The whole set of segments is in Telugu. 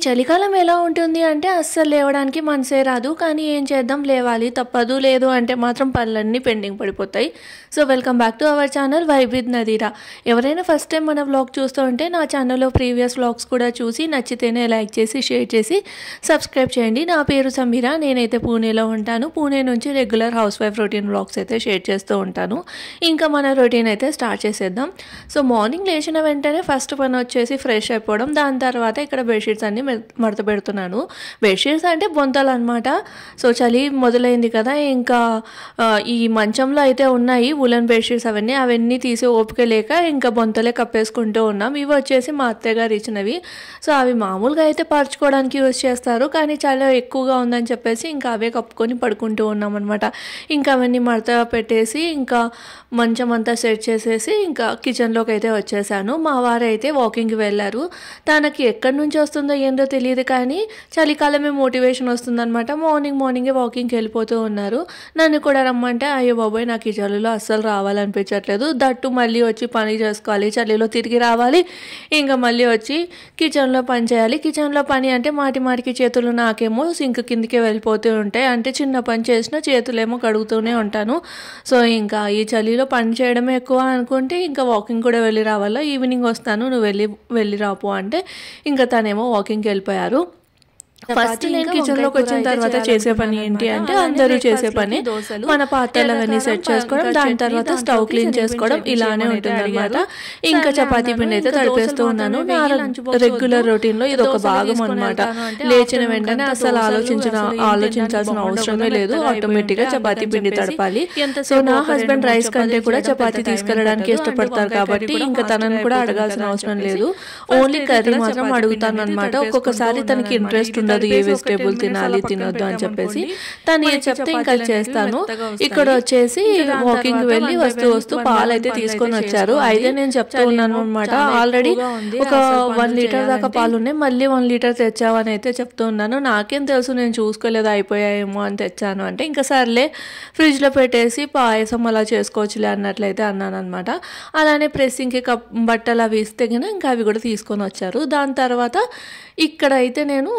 చలికాలం ఎలా ఉంటుంది అంటే అస్సలు లేవడానికి మనసే రాదు. కానీ ఏం చేద్దాం, లేవాలి తప్పదు. లేదు అంటే మాత్రం పనులన్నీ పెండింగ్ పడిపోతాయి. So welcome back to our channel vibe with Nadira. ఎవరైనా ఫస్ట్ టైం మన వ్లాగ్ చూస్తూ ఉంటే నా ఛానల్లో ప్రీవియస్ వ్లాగ్స్ కూడా చూసి నచ్చితేనే లైక్ చేసి షేర్ చేసి సబ్స్క్రైబ్ చేయండి. నా పేరు సమీరా, నేనైతే పూణేలో ఉంటాను. పూణే నుంచి regular house wife routine vlogs అయితే షేర్ చేస్తూ ఉంటాను. ఇంకా మన రొటీన్ అయితే స్టార్ట్ చేసేద్దాం. సో మార్నింగ్ లేచిన వెంటనే ఫస్ట్ పని వచ్చేసి ఫ్రెష్ అయిపోవడం. దాని తర్వాత ఇక్కడ బెడ్షీట్స్ అన్ని మడత పెడుతున్నాను. బెడ్షీట్స్ అంటే బొంతలు అనమాట. సో చలి మొదలైంది కదా, ఇంకా ఈ మంచంలో అయితే ఉన్నాయి ఉలన్ బెడ్షీట్స్, అవన్నీ తీసి ఓపిక లేక ఇంకా బొంతలే కప్పేసుకుంటూ ఉన్నాం. ఇవి వచ్చేసి మా అత్తయ్య గారు ఇచ్చినవి. సో అవి మామూలుగా అయితే పరుచుకోవడానికి యూజ్ చేస్తారు, కానీ చాలా ఎక్కువగా ఉందని చెప్పేసి ఇంకా అవే కప్పుకొని పడుకుంటూ ఉన్నాం అనమాట. ఇంకా అవన్నీ మడత పెట్టేసి ఇంకా మంచం అంతా సెట్ చేసేసి ఇంకా కిచెన్లోకి అయితే వచ్చేసాను. మా వారు అయితే వాకింగ్కి వెళ్ళారు. తనకి ఎక్కడి నుంచి వస్తుందో ఏందో తెలియదు, కానీ చలికాలమే మోటివేషన్ వస్తుందన్నమాట. మార్నింగే వాకింగ్కి వెళ్ళిపోతూ ఉన్నారు. నన్ను కూడా రమ్మంటే అయ్యో బాబోయ్ నాకు ఈ చలిలో అస్సలు రావాలనిపించట్లేదు. దట్టు మళ్ళీ వచ్చి పని చేసుకోవాలి, చలిలో తిరిగి రావాలి, ఇంకా మళ్ళీ వచ్చి కిచెన్లో పని చేయాలి. కిచెన్లో పని అంటే మాటికి చేతులు నాకేమో సింక్ కిందికే వెళ్ళిపోతూ ఉంటాయి. అంటే చిన్న పని చేసినా చేతులేమో కడుగుతూనే ఉంటాను. సో ఇంకా ఈ చలిలో పని చేయడమే ఎక్కువ అనుకుంటే ఇంకా వాకింగ్ కూడా వెళ్ళి రావాలా. ఈవినింగ్ వస్తాను, నువ్వు వెళ్ళి రాపు అంటే ఇంకా తనేమో వాకింగ్కి వెళ్ళిపోయారు. ఫస్ట్ నేను కిచెన్లోకి వచ్చిన తర్వాత చేసే పని ఏంటి అంటే అందరూ చేసే పని మన పాత్రలు అవన్నీ సెట్ చేసుకోవడం, దాని తర్వాత స్టవ్ క్లీన్ చేసుకోవడం, ఇలానే ఉంటుంది అనమాట. ఇంకా చపాతీ పిండి అయితే తడిపేస్తూ ఉన్నాను. నా రెగ్యులర్ రొటీన్ లో ఇది ఒక భాగం అనమాట. లేచిన వెంటనే అసలు ఆలోచించాల్సిన అవసరమే లేదు, ఆటోమేటిక్ గా చపాతీ పిండి తడపాలి. సో నా హస్బెండ్ రైస్ కంటే కూడా చపాతీ తీసుకెళ్ళడానికి ఇష్టపడతారు కాబట్టి ఇంకా తనను కూడా అడగాల్సిన అవసరం లేదు. ఓన్లీ కర్రీ మాత్రం అడుగుతాను అనమాట. ఒక్కొక్కసారి తనకి ఇంట్రెస్ట్ ఉండదు ఏ వెజిటేబుల్ తినాలి తినొద్దు అని చెప్పేసి, తను ఏం చెప్తే ఇంకా చేస్తాను. ఇక్కడ వచ్చేసి వాకింగ్ వెళ్ళి వస్తూ పాలు అయితే తీసుకొని వచ్చారు. అయితే నేను చెప్తూ ఉన్నాను అనమాట, ఆల్రెడీ ఒక 1 లీటర్ దాకా పాలు ఉన్నాయి, మళ్ళీ 1 లీటర్ తెచ్చావని అయితే చెప్తూ ఉన్నాను. నాకేం తెలుసు, నేను చూసుకోలేదు, అయిపోయాయేమో అని తెచ్చాను అంటే ఇంకా సర్లే ఫ్రిడ్జ్లో పెట్టేసి పాయసం అలా చేసుకోవచ్చులే అన్నట్లయితే అన్నాను అనమాట. అలానే ప్రెస్సింగ్కి బట్టలు అవి ఇస్తే ఇంకా అవి కూడా తీసుకొని వచ్చారు. దాని తర్వాత ఇక్కడ అయితే నేను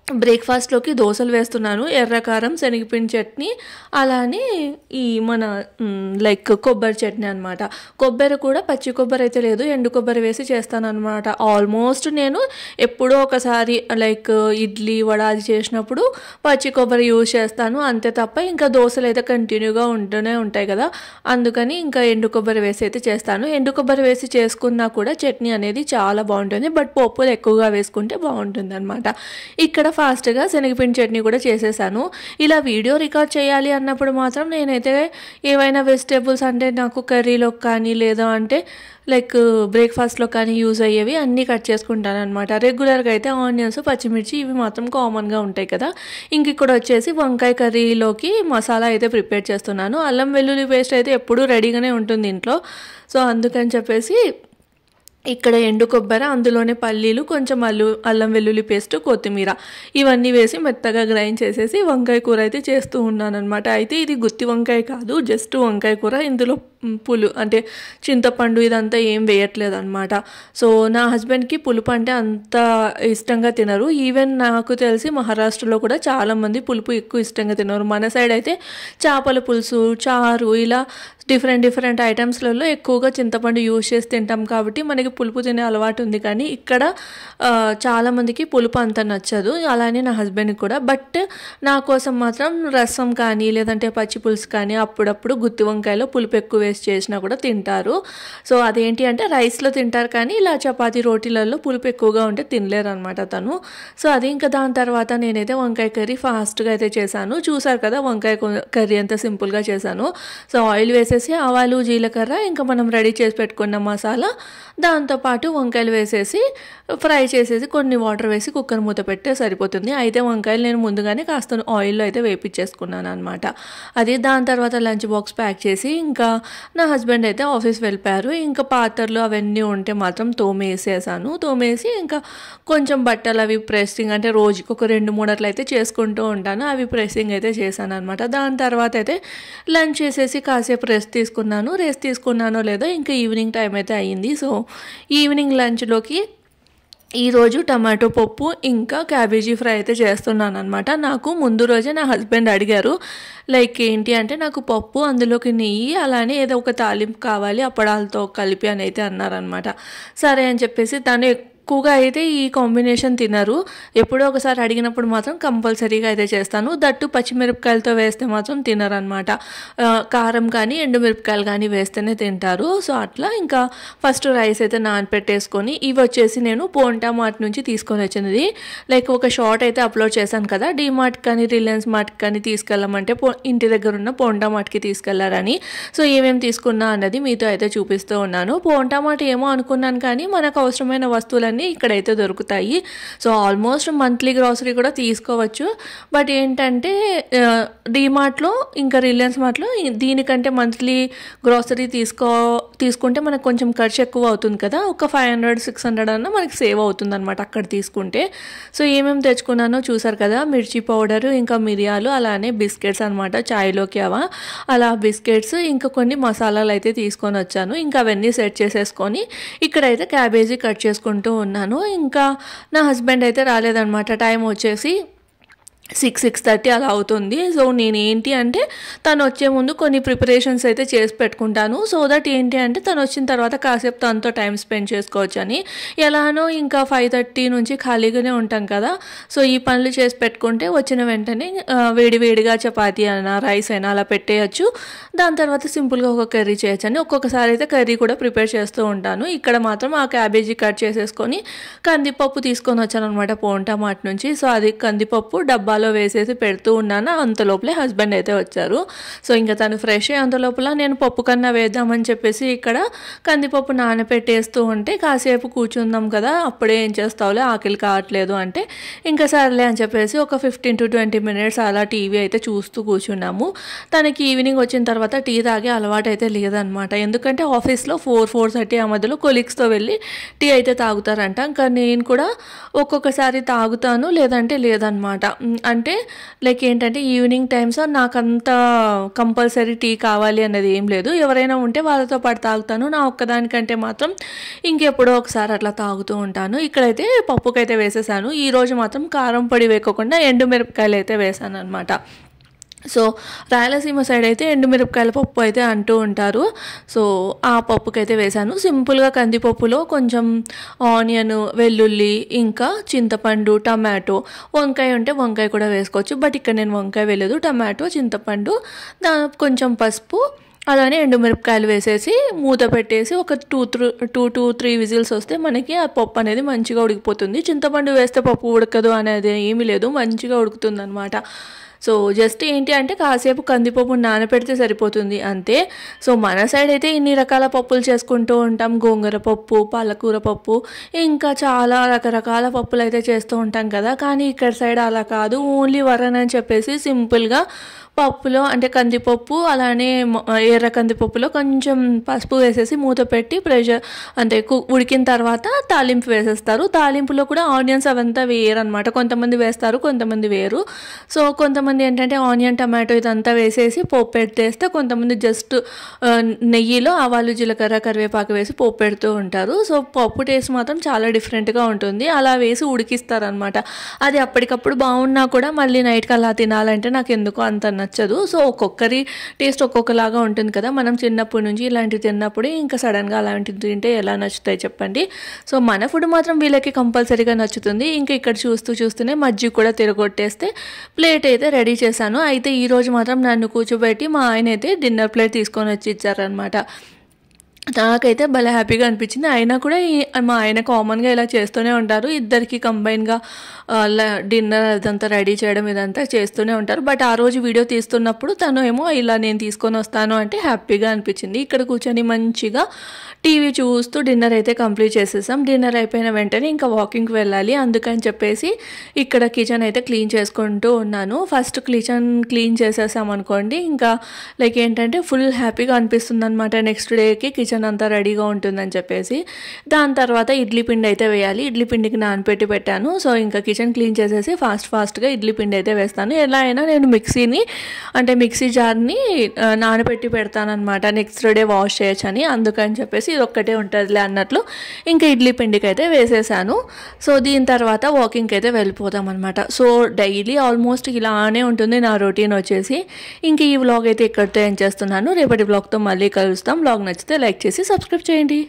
బ్రేక్ఫాస్ట్లోకి దోశలు వేస్తున్నాను. ఎర్రకారం శనగపిండి చట్నీ, అలానే ఈ మన లైక్ కొబ్బరి చట్నీ అనమాట. కొబ్బరి కూడా పచ్చి కొబ్బరి అయితే లేదు, ఎండు కొబ్బరి వేసి చేస్తాను అనమాట. ఆల్మోస్ట్ నేను ఎప్పుడో ఒకసారి లైక్ ఇడ్లీ వడ అది చేసినప్పుడు పచ్చి కొబ్బరి యూజ్ చేస్తాను, అంతే తప్ప ఇంకా దోశలు అయితే కంటిన్యూగా ఉంటూనే ఉంటాయి కదా, అందుకని ఇంకా ఎండు కొబ్బరి వేసి అయితే చేస్తాను. ఎండు కొబ్బరి వేసి చేసుకున్నా కూడా చట్నీ అనేది చాలా బాగుంటుంది, బట్ పప్పులు ఎక్కువగా వేసుకుంటే బాగుంటుంది అనమాట. ఇక్కడ ఫాస్ట్గా శనగపిండి చట్నీ కూడా చేసేసాను. ఇలా వీడియో రికార్డ్ చేయాలి అన్నప్పుడు మాత్రం నేనైతే ఏవైనా వెజిటేబుల్స్ అంటే నాకు కర్రీలో కానీ లేదా అంటే లైక్ బ్రేక్ఫాస్ట్లో కానీ యూజ్ అయ్యేవి అన్నీ కట్ చేసుకుంటాను అనమాట. రెగ్యులర్గా అయితే ఆనియన్స్, పచ్చిమిర్చి ఇవి మాత్రం కామన్గా ఉంటాయి కదా. ఇంక ఇక్కడ వచ్చేసి వంకాయ కర్రీలోకి మసాలా అయితే ప్రిపేర్ చేస్తున్నాను. అల్లం వెల్లుల్లి పేస్ట్ అయితే ఎప్పుడూ రెడీగానే ఉంటుంది ఇంట్లో. సో అందుకని చెప్పేసి ఇక్కడ ఎండు కొబ్బరి, అందులోనే పల్లీలు, కొంచెం అల్లం వెల్లుల్లి పేస్ట్, కొత్తిమీర ఇవన్నీ వేసి మెత్తగా గ్రైండ్ చేసేసి వంకాయ కూర అయితే చేస్తూ ఉన్నాను అనమాట. అయితే ఇది గుత్తి వంకాయ కాదు, జస్ట్ వంకాయ కూర. ఇందులో పులు అంటే చింతపండు ఇదంతా ఏం వేయట్లేదు అనమాట. సో నా హస్బెండ్కి పులుపు అంటే అంత ఇష్టంగా తినరు. ఈవెన్ నాకు తెలిసి మహారాష్ట్రలో కూడా చాలామంది పులుపు ఎక్కువ ఇష్టంగా తినరు. మన సైడ్ అయితే చేపల పులుసు, చారు ఇలా డిఫరెంట్ ఐటమ్స్లలో ఎక్కువగా చింతపండు యూజ్ చేసి తింటాం కాబట్టి మనకి పులుపు తినే అలవాటు ఉంది. కానీ ఇక్కడ చాలామందికి పులుపు అంత నచ్చదు, అలానే నా హస్బెండ్కి కూడా. బట్ నా కోసం మాత్రం రసం కానీ లేదంటే పచ్చి పులుసు కానీ అప్పుడప్పుడు గుత్తి వంకాయలో పులుపు ఎక్కువ వేసి చేసినా కూడా తింటారు. సో అదేంటి అంటే రైస్లో తింటారు, కానీ ఇలా చపాతీ రోటీలలో పులుపు ఎక్కువగా ఉంటే తినలేరు అనమాట తను. సో అది ఇంకా దాని తర్వాత నేనైతే వంకాయ కర్రీ ఫాస్ట్గా అయితే చేశాను. చూసారు కదా వంకాయ కర్రీ ఎంత సింపుల్గా చేశాను. సో ఆయిల్ వేసేసి ఆవాలు, జీలకర్ర, ఇంకా మనం రెడీ చేసి పెట్టుకున్న మసాలా, దాంతోపాటు వంకాయలు వేసేసి ఫ్రై చేసేసి కొన్ని వాటర్ వేసి కుక్కర్ మూత పెట్టే సరిపోతుంది. అయితే వంకాయలు నేను ముందుగానే కాస్త ఆయిల్లో అయితే వేపించేసుకున్నాను అనమాట. అది దాని తర్వాత లంచ్ బాక్స్ ప్యాక్ చేసి ఇంకా నా హస్బెండ్ అయితే ఆఫీస్ వెళ్ళిపోయారు. ఇంకా పాత్రలు అవన్నీ ఉంటే మాత్రం తోమేసి ఇంకా కొంచెం బట్టలు అవి ప్రెస్సింగ్ అంటే రోజుకి ఒక 2-3 అట్లయితే చేసుకుంటూ ఉంటాను, అవి ప్రెస్సింగ్ అయితే చేశాను అనమాట. దాని తర్వాత అయితే లంచ్ చేసేసి కాసేపు రెస్ట్ తీసుకున్నానో లేదో ఇంకా ఈవినింగ్ టైం అయితే అయ్యింది. సో ఈవినింగ్ లంచ్లోకి ఈరోజు టమాటో పప్పు ఇంకా క్యాబేజీ ఫ్రై అయితే చేస్తున్నాను అనమాట. నాకు ముందు రోజే నా హస్బెండ్ అడిగారు, లైక్ ఏంటి అంటే నాకు పప్పు అందులోకి నెయ్యి అలానే ఏదో ఒక తాలింపు కావాలి అప్పడాలతో కలిపి అని అయితే అన్నారనమాట. సరే అని చెప్పేసి తను ఎక్కువగా అయితే ఈ కాంబినేషన్ తినరు, ఎప్పుడో ఒకసారి అడిగినప్పుడు మాత్రం కంపల్సరీగా అయితే చేస్తాను. దట్టు పచ్చిమిరపకాయలతో వేస్తే మాత్రం తినరనమాట. కారం కానీ ఎండుమిరపకాయలు కానీ వేస్తేనే తింటారు. సో అట్లా ఇంకా ఫస్ట్ రైస్ అయితే నానపెట్టేసుకొని, ఇవి వచ్చేసి నేను పోంటా మార్ట్ నుంచి తీసుకొని వచ్చినది. లైక్ ఒక షార్ట్ అయితే అప్లోడ్ చేశాను కదా, డీమార్ట్ కానీ రిలయన్స్ మార్ట్ కానీ తీసుకెళ్ళమంటే ఇంటి దగ్గర ఉన్న పోంటా మార్ట్కి తీసుకెళ్లారని. సో ఏమేమి తీసుకున్నా అన్నది మీతో అయితే చూపిస్తూ ఉన్నాను. పోంటా మార్ట్ ఏమో అనుకున్నాను కానీ మనకు అవసరమైన వస్తువులన్నీ ఇక్కడైతే దొరుకుతాయి. సో ఆల్మోస్ట్ మంత్లీ గ్రాసరీ కూడా తీసుకోవచ్చు. బట్ ఏంటంటే డీమార్ట్లో ఇంకా రిలయన్స్ మార్ట్లో దీనికంటే మంత్లీ గ్రాసరీ తీసుకుంటే మనకు కొంచెం ఖర్చు ఎక్కువ అవుతుంది కదా, ఒక 500-600 అన్న మనకి సేవ్ అవుతుంది అనమాట అక్కడ తీసుకుంటే. సో ఏమేమి తెచ్చుకున్నానో చూసారు కదా, మిర్చి పౌడరు, ఇంకా మిరియాలు, అలానే బిస్కెట్స్ అనమాట, చాయ్లోకి అలా బిస్కెట్స్, ఇంకా కొన్ని మసాలాలు అయితే తీసుకొని వచ్చాను. ఇంకా అవన్నీ సెట్ చేసేసుకొని ఇక్కడైతే క్యాబేజీ కట్ చేసుకుంటూ ఉన్నాను. ఇంకా నా హస్బెండ్ అయితే రాలేదనమాట. టైం వచ్చేసి 6-6:30 అలా అవుతుంది. సో నేను ఏంటి అంటే తను వచ్చే ముందు కొన్ని ప్రిపరేషన్స్ అయితే చేసి పెట్టుకుంటాను. సో దట్ ఏంటి అంటే తను వచ్చిన తర్వాత కాసేపు తనతో టైం స్పెండ్ చేసుకోవచ్చు అని. ఎలానో ఇంకా 5:30 నుంచి ఖాళీగానే ఉంటాం కదా, సో ఈ పనులు చేసి పెట్టుకుంటే వచ్చిన వెంటనే వేడివేడిగా చపాతీ అయినా రైస్ అయినా అలా పెట్టేయచ్చు. దాని తర్వాత సింపుల్గా ఒక కర్రీ చేయొచ్చు అని. ఒక్కొక్కసారి అయితే కర్రీ కూడా ప్రిపేర్ చేస్తూ ఉంటాను. ఇక్కడ మాత్రం ఆ క్యాబేజీ కట్ చేసేసుకొని కందిపప్పు తీసుకొని వచ్చాను అనమాట పోంటా మార్ట్ నుంచి. సో అది కందిపప్పు డబ్బాలో వేసేసి పెడుతూ ఉన్నాను. అంతలోపలే హస్బెండ్ అయితే వచ్చారు. సో ఇంకా తను ఫ్రెష్ అయ్యి అంతలోపల నేను పప్పు కన్నా వేద్దామని చెప్పేసి ఇక్కడ కందిపప్పు నానపెట్టేస్తూ ఉంటే, కాసేపు కూర్చుందాం కదా అప్పుడే ఏం చేస్తావులే ఆకలి కావట్లేదు అంటే ఇంకా సర్లే అని చెప్పేసి ఒక 15-20 minutes అలా టీవీ అయితే చూస్తూ కూర్చున్నాము. తనకి ఈవినింగ్ వచ్చిన తర్వాత టీ తాగే అలవాటు అయితే లేదనమాట. ఎందుకంటే ఆఫీస్లో 4-4:30 ఆ మధ్యలో కొలీగ్స్తో వెళ్ళి టీ అయితే తాగుతారంట. ఇంకా నేను కూడా ఒక్కొక్కసారి తాగుతాను, లేదంటే లేదనమాట. అంటే లైక్ ఏంటంటే ఈవినింగ్ టైమ్స్ నాకంత కంపల్సరీ టీ కావాలి అన్నది ఏం లేదు. ఎవరైనా ఉంటే వాళ్ళతో పాటు తాగుతాను. నా ఒక్కదానికంటే మాత్రం ఇంకెప్పుడో ఒకసారి అట్లా తాగుతూ ఉంటాను. ఇక్కడైతే పప్పుకైతే వేసేసాను. ఈరోజు మాత్రం కారం పొడి వేయకుండా ఎండుమిరపకాయలు అయితే వేసాను అనమాట. సో రాయలసీమ సైడ్ అయితే ఎండుమిరపకాయల పప్పు అయితే అంటూ ఉంటారు. సో ఆ పప్పుకైతే వేశాను. సింపుల్గా కందిపప్పులో కొంచెం ఆనియన్, వెల్లుల్లి, ఇంకా చింతపండు, టమాటో, వంకాయ ఉంటే వంకాయ కూడా వేసుకోవచ్చు. బట్ ఇక్కడ నేను వంకాయ వేయలేదు, టమాటో, చింతపండు, కొంచెం పసుపు, అలానే ఎండుమిరపకాయలు వేసేసి మూత పెట్టేసి ఒక 2-3 విజిల్స్ వస్తే మనకి ఆ పప్పు అనేది మంచిగా ఉడికిపోతుంది. చింతపండు వేస్తే పప్పు ఉడకదు అనేది ఏమీ లేదు, మంచిగా ఉడుకుతుంది అనమాట. సో జస్ట్ ఏంటి అంటే కాసేపు కందిపప్పు నానపెడితే సరిపోతుంది అంతే. సో మన సైడ్ అయితే ఇన్ని రకాల పప్పులు చేసుకుంటూ ఉంటాం. గోంగూర పప్పు, పాలకూర పప్పు, ఇంకా చాలా రకరకాల పప్పులు అయితే చేస్తూ ఉంటాం కదా. కానీ ఇక్కడ సైడ్ అలా కాదు, ఓన్లీ వరన్ అని చెప్పేసి సింపుల్గా పప్పులో అంటే కందిపప్పు అలానే ఎర్ర కందిపప్పులో కొంచెం పసుపు వేసేసి మూత పెట్టి అంటే ఉడికిన తర్వాత తాలింపు వేసేస్తారు. తాలింపులో కూడా ఆనియన్స్ అవంతా వేయరనమాట. కొంతమంది వేస్తారు, కొంతమంది వేరు. సో కొంతమంది ఏంటంటే ఆనియన్, టమాటో ఇదంతా వేసేసి పోపు పెట్టేస్తే, కొంతమంది జస్ట్ నెయ్యిలో ఆవాలు, జీలకర్ర, కరివేపాకు వేసి పోపు పెడుతూ ఉంటారు. సో పప్పు టేస్ట్ మాత్రం చాలా డిఫరెంట్గా ఉంటుంది. అలా వేసి ఉడికిస్తారనమాట. అది అప్పటికప్పుడు బాగున్నా కూడా మళ్ళీ నైట్కి అలా తినాలంటే నాకు ఎందుకో అంత నచ్చదు. సో ఒక్కొక్కరి టేస్ట్ ఒక్కొక్కలాగా ఉంటుంది కదా. మనం చిన్నప్పటి నుంచి ఇలాంటివి తిన్నప్పుడు ఇంకా సడన్గా అలాంటివి తింటే ఎలా నచ్చుతాయి చెప్పండి. సో మన ఫుడ్ మాత్రం వీళ్ళకి కంపల్సరీగా నచ్చుతుంది. ఇంకా ఇక్కడ చూస్తూనే మజ్జిగ కూడా తిరగొట్టేస్తే ప్లేట్ అయితే రెడీ చేశాను. అయితే ఈరోజు మాత్రం నన్ను కూర్చోబెట్టి మా ఆయన అయితే డిన్నర్ ప్లేట్ తీసుకొని వచ్చి ఇచ్చారనమాట. నాకైతే భలే హ్యాపీగా అనిపించింది. అయినా కూడా మా ఆయన కామన్గా ఇలా చేస్తూనే ఉంటారు. ఇద్దరికి కంబైన్గా డిన్నర్ అదంతా రెడీ చేయడం ఇదంతా చేస్తూనే ఉంటారు. బట్ ఆ రోజు వీడియో తీస్తున్నప్పుడు తను ఏమో ఇలా నేను తీసుకొని వస్తాను అంటే హ్యాపీగా అనిపించింది. ఇక్కడ కూర్చొని మంచిగా టీవీ చూస్తూ డిన్నర్ అయితే కంప్లీట్ చేసేసాం. డిన్నర్ అయిపోయిన వెంటనే ఇంకా వాకింగ్కి వెళ్ళాలి. అందుకని చెప్పేసి ఇక్కడ కిచెన్ అయితే క్లీన్ చేసుకుంటూ ఉన్నాను. ఫస్ట్ కిచెన్ క్లీన్ చేసేసాం అనుకోండి, ఇంకా లైక్ ఏంటంటే ఫుల్ హ్యాపీగా అనిపిస్తుంది అనమాట. నెక్స్ట్ డేకి కిచెన్ కిచెన్ అంతా రెడీగా ఉంటుందని చెప్పేసి. దాని తర్వాత ఇడ్లీ పిండి అయితే వేయాలి. ఇడ్లీ పిండికి నానపెట్టి పెట్టాను. సో ఇంకా కిచెన్ క్లీన్ చేసేసి ఫాస్ట్గా ఇడ్లీ పిండి అయితే వేస్తాను. ఎలా అయినా నేను మిక్సీ జార్ని నానబెట్టి పెడతానమాట, నెక్స్ట్ డే వాష్ చేయొచ్చని. అందుకని చెప్పేసి ఇది ఒక్కటే ఉంటుందిలే అన్నట్లు ఇంకా ఇడ్లీ పిండికి అయితే వేసేసాను. సో దీని తర్వాత వాకింగ్కి అయితే వెళ్ళిపోతాం అనమాట. సో డైలీ ఆల్మోస్ట్ ఇలానే ఉంటుంది నా రొటీన్ వచ్చేసి. ఇంక ఈ వ్లాగ్ అయితే ఇక్కడితో ఏం చేస్తున్నాను. రేపటి వ్లాగ్తో మళ్ళీ కలుస్తాం. వ్లాగ్ నచ్చితే లైక్ చేసి సబ్స్క్రైబ్ చేయండి.